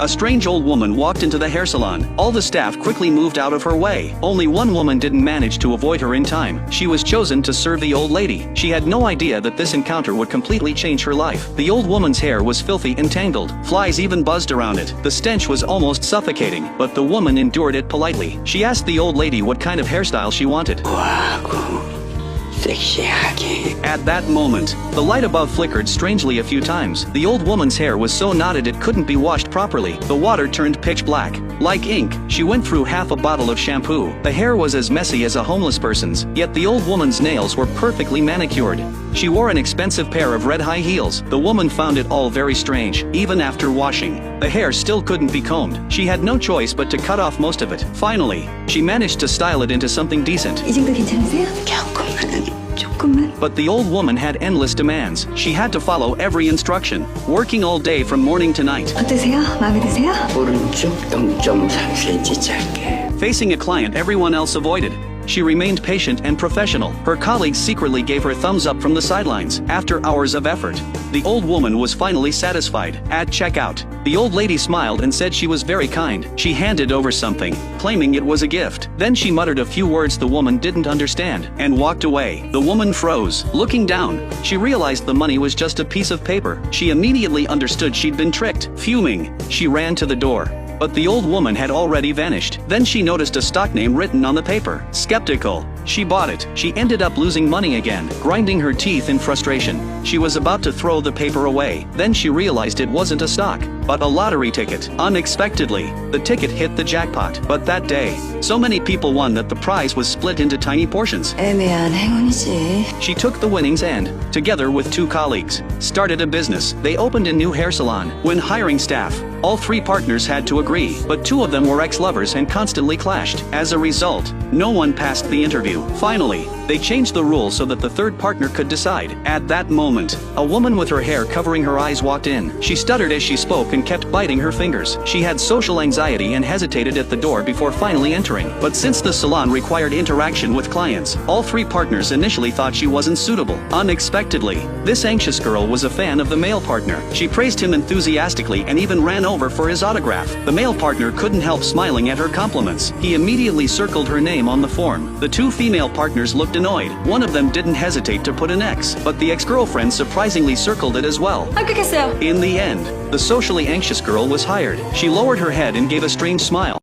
A strange old woman walked into the hair salon. All the staff quickly moved out of her way. Only one woman didn't manage to avoid her in time. She was chosen to serve the old lady. She had no idea that this encounter would completely change her life. The old woman's hair was filthy and tangled. Flies even buzzed around it. The stench was almost suffocating, but the woman endured it politely. She asked the old lady what kind of hairstyle she wanted. At that moment, the light above flickered strangely a few times. The old woman's hair was so knotted it couldn't be washed properly. The water turned pitch black. Like ink, she went through half a bottle of shampoo. The hair was as messy as a homeless person's, yet the old woman's nails were perfectly manicured. She wore an expensive pair of red high heels. The woman found it all very strange. Even after washing, the hair still couldn't be combed. She had no choice but to cut off most of it. Finally, she managed to style it into something decent. 이 정도 괜찮으세요? 조금만. But the old woman had endless demands. She had to follow every instruction, working all day from morning to night. 어떠세요? 마음에 드세요? 오른쪽 동점 3cm 짧게. Facing a client everyone else avoided, she remained patient and professional. Her colleagues secretly gave her thumbs up from the sidelines. After hours of effort, the old woman was finally satisfied. At checkout, the old lady smiled and said she was very kind. She handed over something, claiming it was a gift. Then she muttered a few words the woman didn't understand, and walked away. The woman froze. Looking down, she realized the money was just a piece of paper. She immediately understood she'd been tricked. Fuming, she ran to the door. But the old woman had already vanished. Then she noticed a stock name written on the paper. Skeptical, she bought it. She ended up losing money again, grinding her teeth in frustration. She was about to throw the paper away. Then she realized it wasn't a stock, but a lottery ticket. Unexpectedly, the ticket hit the jackpot. But that day, so many people won that the prize was split into tiny portions. 애매한 행운이지. She took the winnings and, together with two colleagues, started a business. They opened a new hair salon. When hiring staff, all three partners had to agree, but two of them were ex-lovers and constantly clashed. As a result, no one passed the interview. Finally, they changed the rules so that the third partner could decide. At that moment, a woman with her hair covering her eyes walked in. She stuttered as she spoke and kept biting her fingers. She had social anxiety and hesitated at the door before finally entering. But since the salon required interaction with clients, all three partners initially thought she wasn't suitable. Unexpectedly, this anxious girl was a fan of the male partner. She praised him enthusiastically and even ran over for his autograph. The male partner couldn't help smiling at her compliments. He immediately circled her name on the form. The two female partners looked annoyed. One of them didn't hesitate to put an X, but the ex-girlfriend surprisingly circled it as well. 합격했어요. In the end, the socially anxious girl was hired. She lowered her head and gave a strange smile.